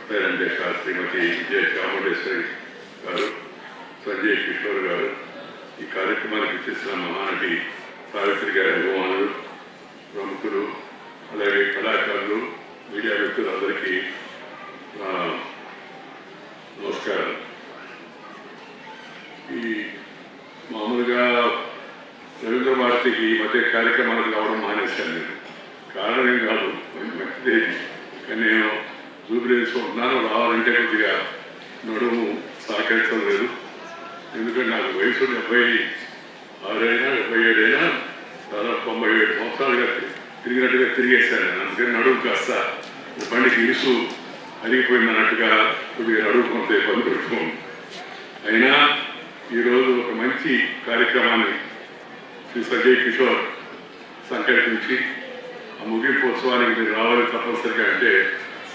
పేరంధ్యక్ష శ్రీమతి విజయ చాముండేశ్వరి గారు, సంజయ్ కిషోర్ గారు, ఈ కార్యక్రమానికి ఇచ్చేసిన మహానటి సావిత్రి గారి అభిమానులు, ప్రముఖులు, అలాగే కళాకారులు, మీడియా వ్యక్తులందరికీ నమస్కారం. ఈ మామూలుగా రవీంద్ర భారతికి ఈ మధ్య కార్యక్రమాలకు రావడం మానేశాను. నేను కారణం ఏం కాదు, మంచిదేది, కానీ నేను జూబ్లీహిల్స్ ఉంటున్నాను. రావాలంటే కొద్దిగా నడుము సహకరించడం లేదు. ఎందుకంటే నాకు వయసు 76 అయినా 77 అయినా దాదాపు 97 సంవత్సరాలుగా తిరిగినట్టుగా తిరిగేశాను. అందుకని నడుము కాస్త బండికి ఇరుసు అరిగిపోయిందన్నట్టుగా కొద్దిగా నడుము కొంత ఇబ్బంది పెట్టుకోండి. అయినా ఈరోజు ఒక మంచి కార్యక్రమాన్ని శ్రీ సంజయ్ కిషోర్ సంకల్పించి ఆ ముగింపోత్సవానికి మీరు రావాలి తప్పనిసరిగా. అంటే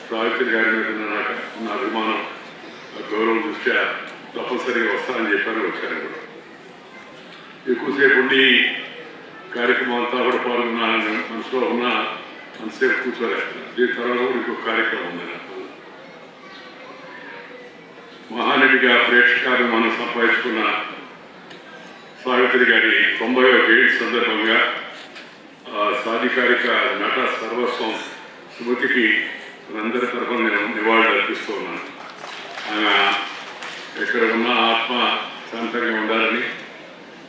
సావిత్రి గారి మీద ఉన్న అభిమానం, గౌరవం దృష్ట్యా తప్పనిసరిగా వస్తానని చెప్పాను. వచ్చాను కూడా. ఎక్కువసేపు ఉండి కార్యక్రమం అంతా కూడా పాల్గొన్నానని మనసులో ఉన్న అంతసేపు కూర్చోలేదు. దీని తర్వాత కూడా ఇంకొక కార్యక్రమం ఉంది నాకు. మహానటిగా ప్రేక్షకాలను మనం సంపాదించుకున్న సావిత్రి గారి 90వ జయంతి సందర్భంగా సాధికారిక నట సర్వస్వం స్మృతికి మనందరి తరఫున నేను నివాళులు అర్పిస్తూ ఉన్నాను. ఆమె ఎక్కడ ఉన్నా ఆత్మ శాంతంగా ఉండాలని,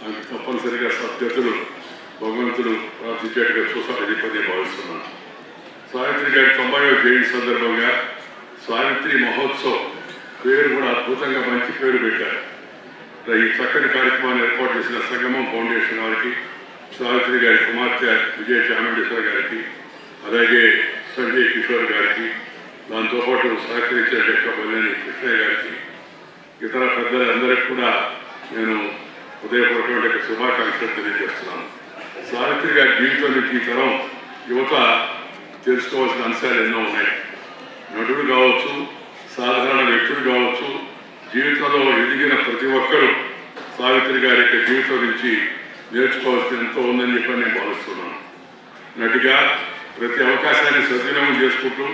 ఆమె తప్పనిసరిగా సద్గతులు భగవంతుడు ప్రార్థించేట్టుగా చూసారని చెప్పి నేను భావిస్తున్నాను. సావిత్రి గారి 90వ జయంతి సందర్భంగా సావిత్రి మహోత్సవ్ పేరు కూడా అద్భుతంగా మంచి పేరు పెట్టారు. ఈ చక్కని కార్యక్రమాన్ని ఏర్పాటు చేసిన సంగమం ఫౌండేషన్ వారికి, సావిత్రి గారి కుమార్తె విజయ చాముండేశ్వరి గారికి, అలాగే సంజయ్ కిషోర్ గారికి, దాంతోపాటు సహకరించిన బల్లేని కృష్ణయ్య గారికి, ఇతర పెద్దలందరికీ కూడా నేను హృదయపూర్వకమైన శుభాకాంక్షలు తెలియజేస్తున్నాను. సావిత్రి గారి జీవితం నుంచి ఈ తరం యువత తెలుసుకోవాల్సిన అంశాలు ఎన్నో ఉన్నాయి. నటుడు కావచ్చు, సాధారణ వ్యక్తులు కావచ్చు, జీవితంలో ఎదిగిన ప్రతి ఒక్కరూ సావిత్రి గారి యొక్క జీవితం నుంచి నేర్చుకోవాల్సిన ఎంతో ఉందని చెప్పి నేను భావిస్తున్నాను. నటిగా ప్రతి అవకాశాన్ని సద్వినియోగం చేసుకుంటూ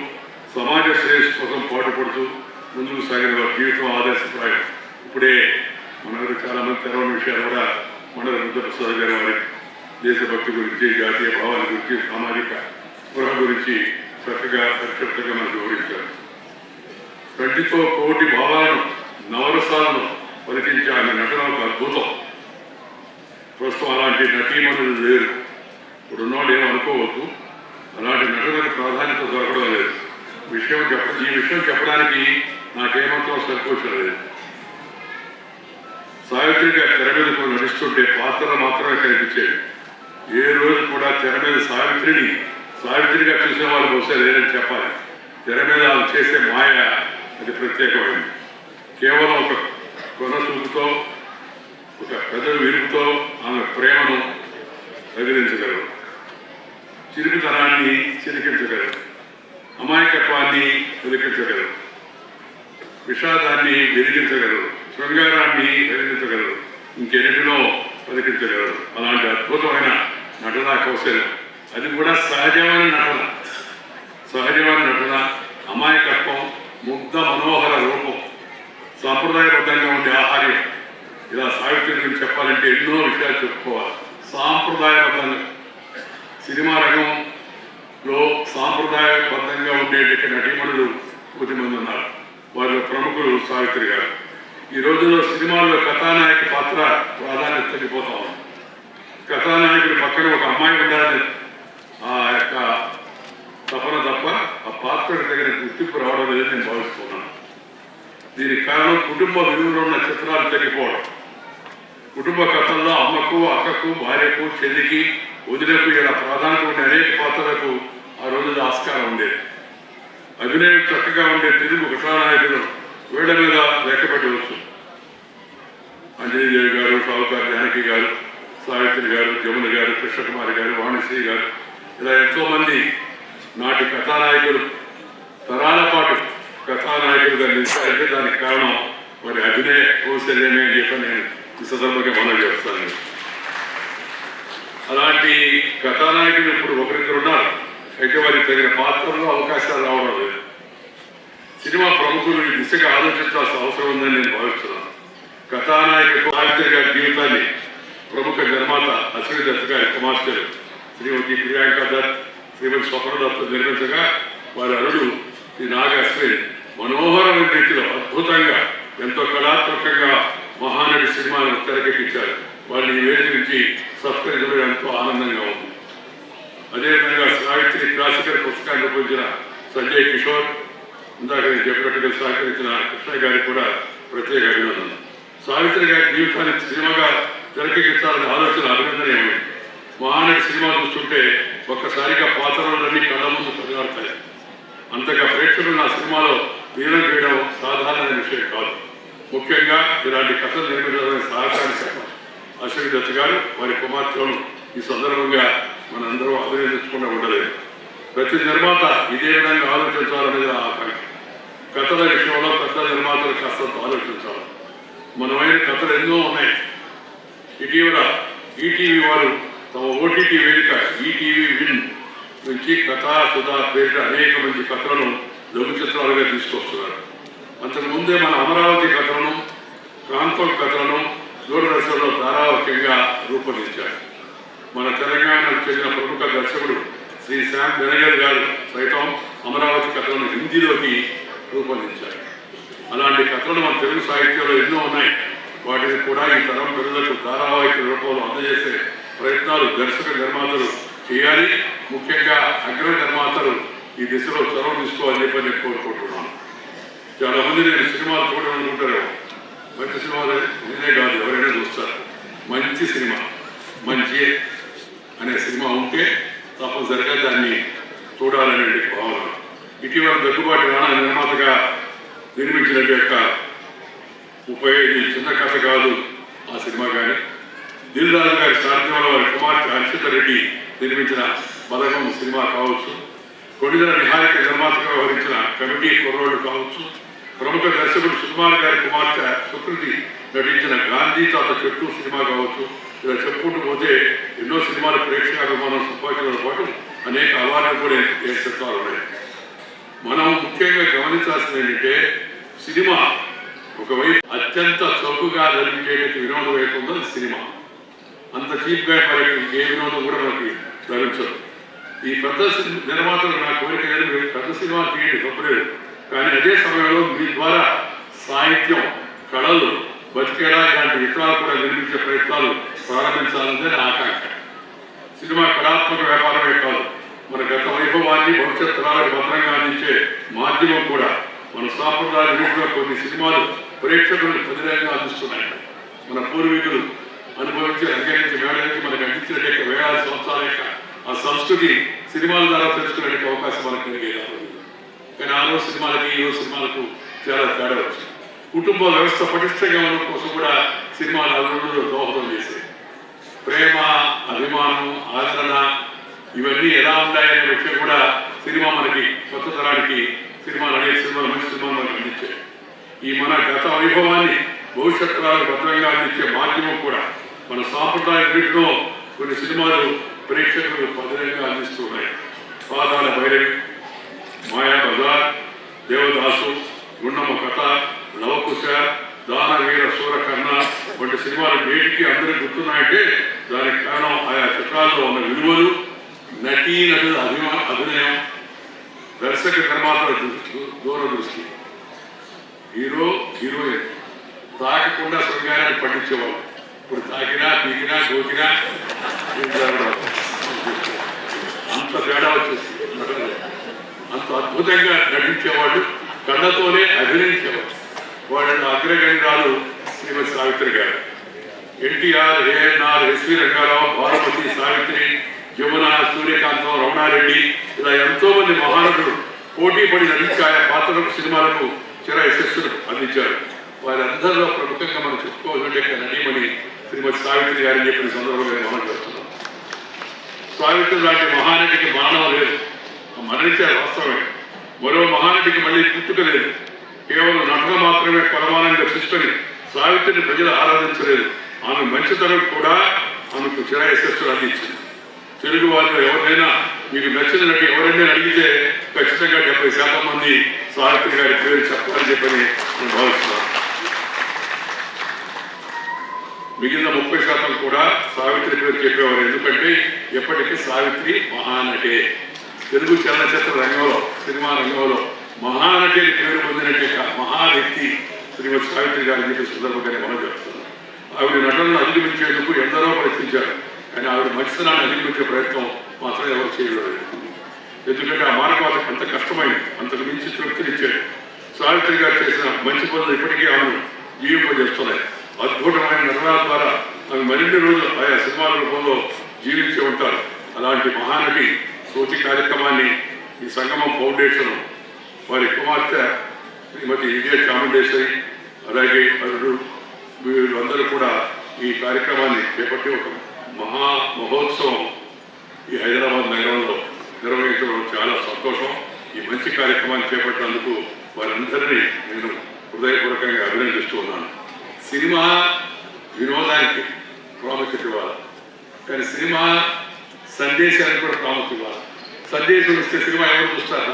సమాజ శ్రేయస్సు కోసం పాటుపడుతూ ముందుకు సాగిన వారి జీవితం ఆదర్శప్రాయం. ఇప్పుడే మన చాలామంది తెరవని విషయాలు కూడా మండల బుద్ధప్రసాద్ గారి వారి దేశభక్తి గురించి, జాతీయ భావాల గురించి, సామాజిక స్పృహ గురించి చక్కగా పరిశుభ్రంగా మనకు వివరించారు. కంటితో కోటి భావాలను, నవరసాలను పలికించే ఆమె నటన ఒక అద్భుతం. ప్రస్తుతం అలాంటి నటీమణులు లేరు. ఇప్పుడున్నవాళ్ళు ఏమనుకోవద్దు, అలాంటి నటనకు ప్రాధాన్యత దొరకడం లేదు. ఈ విషయం చెప్పడానికి నాకేమాత్రం సంకోచం లేదు. సావిత్రి గారి తెర మీద నడుస్తుంటే పాత్రలు మాత్రమే కనిపించేది. ఏ రోజు కూడా తెర మీద సావిత్రిగా చూసేవాళ్ళు బహుశా లేరని చెప్పాలి. తెర మీద ఆమె చేసే మాయ అది ప్రత్యేకమైంది. కేవలం ఒక కొన చూపుతో, ఒక పెదవి విరుపుతో ఆమె ప్రేమను రగిలించగలరు, చిరుకుతనాన్ని చిలికించగలరు, అమాయకత్వాన్ని వెలికించగలరు, విషాదాన్ని వెలిగించగలరు, శృంగారాన్ని వెలిగించగలరు, ఇంకెన్నిటినో వెలిగించగలరు. అలాంటి అద్భుతమైన నటనా కౌశలం, అది కూడా సహజమైన నటన, అమాయకత్వం, ముగ్ధ మనోహర రూపం, సాంప్రదాయబద్ధంగా ఉండే ఆహార్యం. ఇలా సావిత్రి గురించి చెప్పాలంటే ఎన్నో విషయాలు చెప్పుకోవాలి. సాంప్రదాయబద్ధంగా సినిమా రంగంలో సాంప్రదాయబద్ధంగా ఉండేట నటీమణులు కొద్దిమంది ఉన్నారు. వారిలో ప్రముఖులు సావిత్రి గారు. ఈ రోజుల్లో సినిమాల్లో కథానాయక పాత్ర ప్రాధాన్యత తగ్గిపోతా ఉంది. కథానాయకుడి పక్కన ఒక అమ్మాయి ఉండాలని ఆ యొక్క తపన తప్ప ఆ పాత్రకు తగిన గుర్తింపు రావడం లేదని నేను భావిస్తున్నాను. దీనికి కారణం కుటుంబ విలువలో ఉన్న చిత్రాలు తగ్గిపోవడం. కుటుంబ కథల్లో అమ్మకు, అక్కకు, భార్యకు, చెల్లికి, వదిలకు ఇలా ప్రాధాన్యత ఉండే అనేక పాత్రలకు ఆ రోజుల్లో ఆస్కారం ఉండేది. అభినయం చక్కగా ఉండే తెలుగు కథానాయకులు వేళ్ల మీద లెక్కపెట్టవచ్చు. అంజనీదేవి గారు, సావుకారు జానకి గారు, సావిత్రి గారు, జమున గారు, కృష్ణకుమారి గారు, వాణిశ్రీ గారు, ఇలా ఎంతోమంది నాటి కథానాయకులు తరాల పాటు కథానాయకులుగా నిలిచారంటే దానికి కారణం వారి అభినయ కౌశల్యమే అని చెప్పి నేను ఈ సందర్భంగా మనవి చేస్తాను. అలాంటి కథానాయకులు ఇప్పుడు ఒకరిద్దరు ఉన్నారు. అయితే వారికి తగిన పాత్రలో అవకాశాలు రావడం లేదు. సినిమా ప్రముఖులు ఈ దిశగా ఆలోచించాల్సిన అవసరం ఉందని నేను భావిస్తున్నాను. కథానాయక సావిత్రి గారి జీవితాన్ని ప్రముఖ నిర్మాత అశ్విని దత్ గారి కుమార్తెలు శ్రీమతి ప్రియాంక దత్, శ్రీమతి స్వప్న దత్ నిర్మించగా వారి అరుడు శ్రీ నాగ అశ్విన్ మనోహరమైన రీతిలో అద్భుతంగా ఎంతో కళాత్మకంగా మహానటి సినిమాను తెరకెక్కించారు. వాళ్ళని ఈ వేదిక నుంచి సత్కరించడం ఎంతో ఆనందంగా ఉంది. అదేవిధంగా సావిత్రి క్లాసికల్ పుస్తకాన్ని రూపొందించిన సంజయ్ కిషోర్, ఇందాక నేను చెప్పినట్టుగా సహకరించిన కృష్ణ గారికి కూడా ప్రత్యేక అభినందనలు. సావిత్రి గారి జీవితాన్ని సినిమాగా తెరకెక్కించాలనే ఆలోచన అభినందనీయమైంది. మహానటి సినిమా చూస్తుంటే ఒక్కసారిగా పాత్రలన్నీ కళ్ళ ముందు పరిగెడతాయి. అంతగా ప్రేక్షకులు నా సినిమాలో లీనం చేయడం సాధారణమైన విషయం కాదు. ముఖ్యంగా ఇలాంటి కథలు నిర్మించాలని సహకారం చెప్పాలి. అశ్విని దత్ గారు వారి కుమార్తెలను ఈ సందర్భంగా మనందరూ అభినందించకుండా ఉండలేదు. ప్రతి నిర్మాత ఇదే విధంగా ఆలోచించాలనేది నా ఆకాంక్ష. కథల విషయంలో పెద్ద నిర్మాతలు కాస్తంత ఆలోచించాలి. మనమైన కథలు ఎన్నో ఉన్నాయి. ఇటీవల ఈటీవీ వారు తమ ఓటీటీ వేదిక ఈటీవీ విన్ నుంచి కథా సుధా పేరిట అనేక మంది కథలను లఘు చిత్రాలుగా తీసుకొస్తున్నారు. అంతకుముందే మన అమరావతి కథలను, ప్రాంతం కథలను దూరదర్శన్లో ధారావాహికంగా రూపొందించారు. మన తెలంగాణకు చెందిన ప్రముఖ దర్శకుడు శ్రీ శ్యామ్ బెనగల్ గారు సైతం అమరావతి కథలను హిందీలోకి రూపొందించారు. అలాంటి కథలు మన తెలుగు సాహిత్యంలో ఎన్నో ఉన్నాయి. వాటిని కూడా ఈ తరం పిల్లలకు ధారావాహిక రూపంలో అందజేసే ప్రయత్నాలు దర్శక నిర్మాతలు చేయాలి. ముఖ్యంగా అగ్ర నిర్మాతలు ఈ దిశలో చొరవ తీసుకోవాలని చెప్పి నేను కోరుకుంటున్నాను. చాలా మంది నేను సినిమాలు చూడాలనుకుంటారు. మంచి సినిమాలు నేనే కాదు, ఎవరైనా చూస్తారు. మంచి సినిమా, మంచి అనే సినిమా ఉంటే తప్పనిసరిగా దాన్ని చూడాలనే భావన. ఇటీవల దగ్గుబాటి రాణా నిర్మాతగా నిర్మించిన యొక్క 35 చిన్న కథ కాదు ఆ సినిమా. కానీ దిల్ రాజు గారి సారథ్యంలో వారి కుమార్తె హర్షిత రెడ్డి నిర్మించిన పథకం సినిమా కావచ్చు, కొడిదల నిహారిక నిర్మాతగా వ్యవహరించిన కమిటీ కుర్రోళ్ళు కావచ్చు, ప్రముఖ దర్శకుడు సుకుమార్ గారి కుమార్తె సుకృతి నటించిన గాంధీ తాత చెట్టు సినిమా కావచ్చు. ఇలా చెప్పుకుంటూ పోతే ఎన్నో సినిమాల ప్రేక్షకాభిమానం సంపాదించడంతో పాటు అనేక అవార్డులు కూడా చిత్రాలు ఉన్నాయి. మనం ముఖ్యంగా గమనించాల్సింది ఏంటంటే సినిమా ఒకవైపు అత్యంత చౌకగా లభించేటువంటి వినోదం వైపు సినిమా. అంత చీప్గా మరి ఏ వినోదం కూడా మనకి లభించదు. ఈ పెద్ద నిర్మాతలు నా కోరిక పెద్ద సినిమా తీయండి తప్పలేదు. కానీ అదే సమయంలో మీ ద్వారా సాహిత్యం, కళలు బతికేలా ఇలాంటి విత్తనాలు కూడా నిర్మించే ప్రయత్నాలు ప్రారంభించాలన్నదే నా ఆకాంక్ష. సినిమా కళాత్మక వ్యాపారమే కాదు, మన గత వైభవాన్ని భవిష్యత్ తరాలకు భద్రంగా అందించే మాధ్యమం కూడా. మన సాంప్రదాయ రీతిలో కొన్ని సినిమాలు ప్రేక్షకులను ప్రతిరంగా అందిస్తున్నాయి. మన పూర్వీకులు అనుభవించి రంగరించి మేళరించి మనకు అందించినట్టు వేలాది సంవత్సరాల యొక్క ఆ సంస్కృతి సినిమాల ద్వారా తెలుసుకునే అవకాశం మనకు కలిగేది. కానీ ఆ రోజు సినిమాలకి ఈ రోజు సినిమాలకు చాలా తేడా వచ్చింది. కుటుంబ వ్యవస్థ పటిష్టంగా ఉండడం కోసం కూడా సినిమాలు అభివృద్ధిలో దోహదం చేసేది. ప్రేమ, అభిమానం, ఆదరణ ఇవన్నీ ఎలా ఉంటాయనే విషయం కూడా సినిమా మనకి కొత్త తరానికి సినిమాలు అనేక సినిమాలు మంచి సినిమాలు మనకు అందించాయి. ఈ మన గత వైభవాన్ని భవిష్యత్ తరాలకు భద్రంగా అందించే మాధ్యమం కూడా మన సాంప్రదాయ వీటిలో కొన్ని సినిమాలు ప్రేక్షకులు భద్రంగా అందిస్తున్నాయి. పాదాల భైరవి, మాయా బజార్, దేవదాసు, గుండమ్మ కథ, లవకుశ, దానవీర సూరకర్ణ వంటి సినిమాలు నేటికి అందరూ గుర్తున్నాయంటే దానికి కారణం ఆయా చిత్రాల్లో ఉన్న విలువలు, నటీనటుల అభినయం, దర్శక నిర్మాతల దూరదృష్టి. హీరో హీరోయిన్ తాకకుండా శృంగారాన్ని పండించేవాళ్ళు. ఇప్పుడు తాకినా, పీకినా, గోకినా అంత తేడా వచ్చేసి అంత అద్భుతంగా నటించేవాళ్ళు, కళ్ళతోనే అభినయించేవాళ్ళు. వాళ్ళ అగ్రగణ్యురాలు శ్రీమతి సావిత్రి గారు. ఎన్టీఆర్, ఏఎన్ఆర్, ఎస్వి రంగారావు, భారమతి, సావిత్రి, జమున, సూర్యకాంతం, రమణారెడ్డి ఇలా ఎంతో మంది మహానటులు పోటీ పడి నటించి ఆయా పాత్రలకు సినిమాలకు చిర యశస్సులు అందించారు. వారందరిలో ప్రముఖంగా మనం చెప్పుకోవాలంటే నటీమణి శ్రీమతి సావిత్రి గారిని చెప్పిన సందర్భంగా మనం చేస్తున్నాం. సావిత్రి లాంటి మహానటికి మరణం లేదు, మరణించారు వాస్తవమే. మరో మహానటికి మళ్ళీ పుట్టుక లేదు. కేవలం నటన మాత్రమే కొలమానంగా తీసుకొని సావిత్రిని ప్రజలు ఆరాధించలేదు. ఆమె మంచితనం కూడా ఆమెకు చిర యశస్సులు అందించింది. తెలుగు వారిలో ఎవరైనా మీకు నచ్చిన నటి ఎవరైనా అడిగితే ఖచ్చితంగా 70% మంది సావిత్రి గారి పేరు చెప్పాలని చెప్పని నేను భావిస్తున్నాను. మిగిలిన 30% కూడా సావిత్రి పేరు చెప్పేవారు. ఎందుకంటే ఎప్పటికీ సావిత్రి మహానటే. తెలుగు చలనచిత్ర రంగంలో, సినిమా రంగంలో మహానటి పేరు పొందినట్టే మహా వ్యక్తి శ్రీమతి సావిత్రి గారిని చెప్పే సందర్భంగానే మనం చెప్తున్నాం. ఆవిడ నటనను అధిగమించేందుకు ఎందరో ప్రయత్నించారు. కానీ ఆవిడ మంచితనాన్ని అధిగమించే ప్రయత్నం మాత్రం ఎవరు చేయలేదు. ఎందుకంటే ఆ మార్గం అంత కష్టమైంది, అంతకు మించి తృప్తినిచ్చాడు. సావిత్రి గారు చేసిన మంచి పనులు ఇప్పటికీ ఆమెను జీవింపజేస్తున్నాయి. అద్భుతమైన నటన ద్వారా ఆమె మరిన్ని రోజులు ఆయా సినిమాల రూపంలో జీవించి ఉంటారు. అలాంటి మహానటి సోచి కార్యక్రమాన్ని ఈ సంగమం ఫౌండేషన్ వారి కుమార్తె శ్రీమతి విజయ చాముండేశ్వరి అలాగే అరుడు వీళ్ళందరూ కూడా ఈ కార్యక్రమాన్ని చేపట్టి ఒక మహోత్సవం ఈ హైదరాబాద్ నగరంలో నిర్వహించడం చాలా సంతోషం. ఈ మంచి కార్యక్రమాన్ని చేపట్టినందుకు వారందరినీ నేను హృదయపూర్వకంగా అభినందిస్తూ ఉన్నాను. సినిమా వినోదానికి ప్రాముఖ్యత ఇవ్వాలి, కానీ సినిమా సందేశానికి కూడా ప్రాముఖ్యత ఇవ్వాలి. సందేశం ఇస్తే సినిమా ఎవరు చూస్తారు?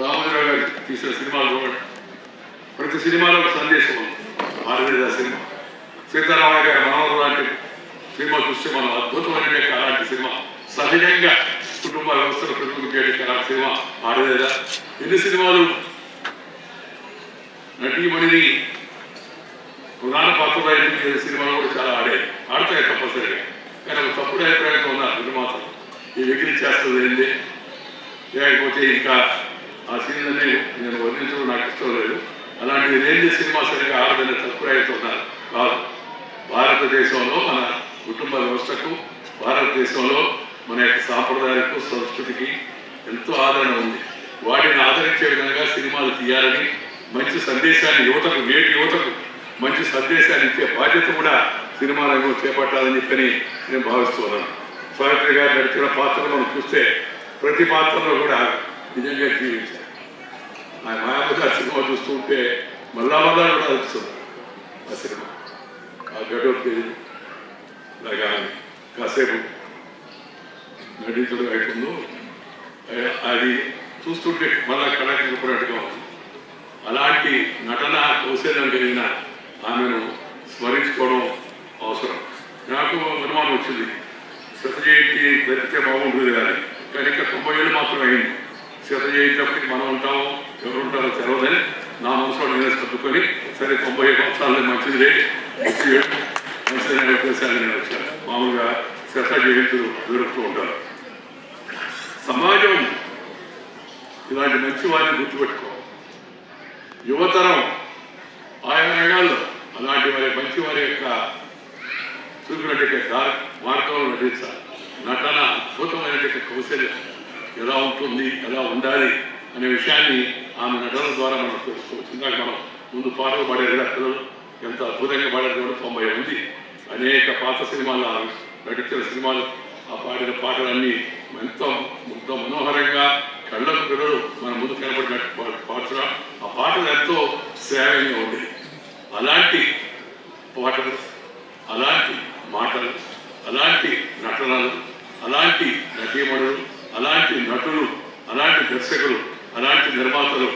రామోజీరావు గారు తీసిన సినిమాలు చూడండి, ప్రతి సినిమాలో ఒక సందేశం ఉంది. ఆరువేద సినిమా, సీతారామయ్య గారి మనవరు లాంటి సినిమా చూస్తే మనం అద్భుతమైన అలాంటి సినిమా, సహజంగా కుటుంబ వ్యవస్థను ప్రతిబింబించే అలాంటి సినిమా ఆరువేద. ఎన్ని సినిమాలు నటీమణిని ప్రధాన పాత్రలో ఎన్నికల సినిమాలు కూడా చాలా ఆడతాయి తప్పనిసరిగా. కానీ ఒక తప్పుడు అభిప్రాయంతో ఉన్నారు నిర్మాతలు. ఈ ఎగిరిచేస్తుంది ఏంటి, లేకపోతే ఇంకా ఆ సీన్లన్నీ నేను వర్ణించడం నాకు ఇష్టం లేదు. అలాంటి రేంజ్ సినిమా సరిగా ఆడదని తప్పురాయితో ఉన్నారు. కాదు, భారతదేశంలో మన కుటుంబ వ్యవస్థకు, భారతదేశంలో మన యొక్క సాంప్రదాయాలకు, సంస్కృతికి ఎంతో ఆదరణ ఉంది. వాటిని ఆదరించే విధంగా సినిమాలు తీయాలని, మంచి సందేశాన్ని యువతకు, నేటి యువతకు మంచి సందేశాన్ని ఇచ్చే బాధ్యత కూడా సినిమా రంగంలో చేపట్టాలని చెప్పని నేను భావిస్తున్నాను. సావిత్రి గారు నడిచిన పాత్రలు మనం చూస్తే ప్రతి పాత్రలో కూడా నిజంగా జీవించారు. ఆ మాయాబజార్ సినిమా చూస్తుంటే మళ్ళా కూడా వస్తుంది ఆ సినిమా. ఆ గడోపేరు అలాగా కాసేపు నటించడం అయిపోయిందో అది చూస్తుంటే మళ్ళా కళాకృపడినట్టుగా ఉంది. అలాంటి నటన కౌశల్యం కలిగిన ఆమెను స్మరించుకోవడం అవసరం. నాకు అనుమానం వచ్చింది, శత జయంతి జరిగితే బాగుంటుంది కానీ, కానీ ఇంకా 90 ఏళ్ళు మాత్రం అయింది. శత జయంతి అప్పటికి మనం ఉంటామో ఎవరు ఉంటారో తెలవదని నా మనసులో నేనే సర్దుకొని, సరే 90 సంవత్సరాలు మంచిదిలే, మంచిదనే అవకాశాలు నేను వచ్చాను. మామూలుగా శత జయంతులు జరుపుతూ ఉంటారు. సమాజం ఇలాంటి మంచి వారిని గుర్తుపెట్టుకోవాలి. యువతరం ఆయా రంగాల్లో అలాంటి వారి మంచి వారి యొక్క చూపినట్టు మార్గంలో నటించాలి. నటన అద్భుతమైన కౌశల్యం ఎలా ఉంటుంది, ఎలా ఉండాలి అనే విషయాన్ని ఆమె నటన ద్వారా మనం తెలుసుకోవచ్చు. ఇందాక మనం ముందు పాటలు పాడారు కదా పిల్లలు, ఎంత అద్భుతంగా పాడారు కూడా. 90 మంది అనేక పాత సినిమాలు నటించిన సినిమాలు, ఆ పాడిన పాటలన్నీ ఎంతో మనోహరంగా కళ్ళకు పిల్లలు మన ముందు కనపడినట్టు పాడుతున్నా. ఆ పాటలు ఎంతో శ్రావ్యంగా ఉండేవి. అలాంటి పాటలు, అలాంటి మాటలు, అలాంటి నటనలు, అలాంటి నటీమణులు, అలాంటి నటులు, అలాంటి దర్శకులు, అలాంటి నిర్మాతలు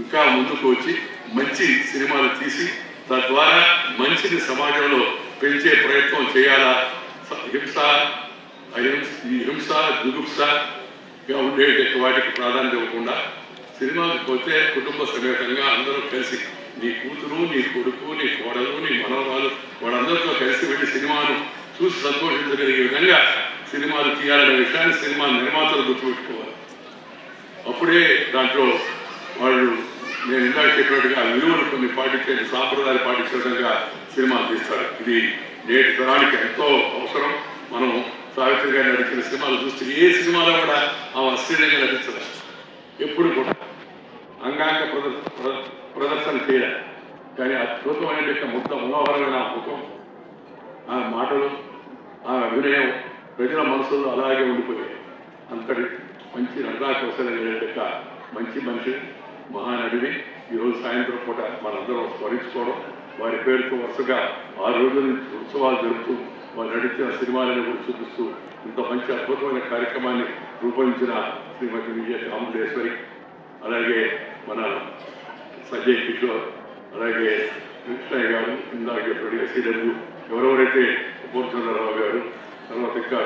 ఇంకా ముందుకు వచ్చి మంచి సినిమాలు తీసి తద్వారా మంచిని సమాజంలో పెంచే ప్రయత్నం చేయాలా. హింస జుగుప్సగా ఉండే వాటికి ప్రాధాన్యత ఇవ్వకుండా సినిమాకి పోతే కుటుంబ సమేతంగా అందరూ కలిసి, నీ కూతురు, నీ కొడుకు, నీ కోడలు, నీ మనవరాలు వాళ్ళందరితో కలిసి వెళ్ళి సినిమాను చూసి సంతోషించగలిగే విధంగా సినిమాలు తీయాలనే విషయాన్ని సినిమా నిర్మాతలు గుర్తుపెట్టుకోవాలి. అప్పుడే దాంట్లో వాళ్ళు నేను ఇందాక చెప్పినట్టుగా విలువలు కొన్ని పాటించే, సాంప్రదాయాలు పాటించే విధంగా సినిమాలు తీస్తారు. ఇది నేటి తరానికి ఎంతో అవసరం. మనం సావిత్రి గారు నడిచిన సినిమాలు చూస్తే ఏ సినిమాలో కూడా ఆమె అశ్లీలంగా నటించలేదు. ఎప్పుడు కూడా అంగాంగ ప్రదర్శన చేయాలి. కానీ అద్భుతమైన మనోహరమైన ముఖం, ఆ మాటలు, ఆ అభినయం ప్రజల మనసుల్లో అలాగే ఉండిపోయాయి. అంతటి మంచి నటనా కౌశల్యం యొక్క మంచి మనిషి, మహానడిని ఈరోజు సాయంత్రం పూట మనందరం స్మరించుకోవడం, వారి పేరుతో వరుసగా 6 రోజుల నుంచి ఉత్సవాలు జరుపుతూ వాళ్ళు నటించిన సినిమాలను కూడా చూపిస్తూ ఇంత మంచి అద్భుతమైన కార్యక్రమాన్ని రూపొందించిన శ్రీమతి విజయ చాముండేశ్వరి, అలాగే మన సంజయ్ కిషోర్, అలాగే కృష్ణయ్య గారు, ఇందాక చెప్పినట్టుగా సిడబ్ల్యూ, ఎవరెవరైతే పూర్ణచంద్రరావు గారు, తర్వాత ఇంకా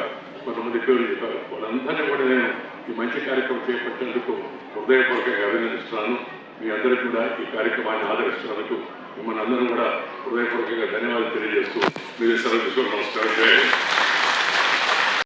కొంతమంది పేర్లు చెప్పారు, వాళ్ళందరినీ కూడా నేను ఈ మంచి కార్యక్రమం చేపట్టినందుకు హృదయపూర్వకంగా అభినందిస్తున్నాను. మీ అందరికీ కూడా ఈ కార్యక్రమాన్ని ఆదరిస్తున్నందుకు మిమ్మల్ని అందరూ కూడా హృదయపూర్వకంగా ధన్యవాదాలు తెలియజేస్తూ మీరు సెలవు తీసుకోవడం నమస్కారం.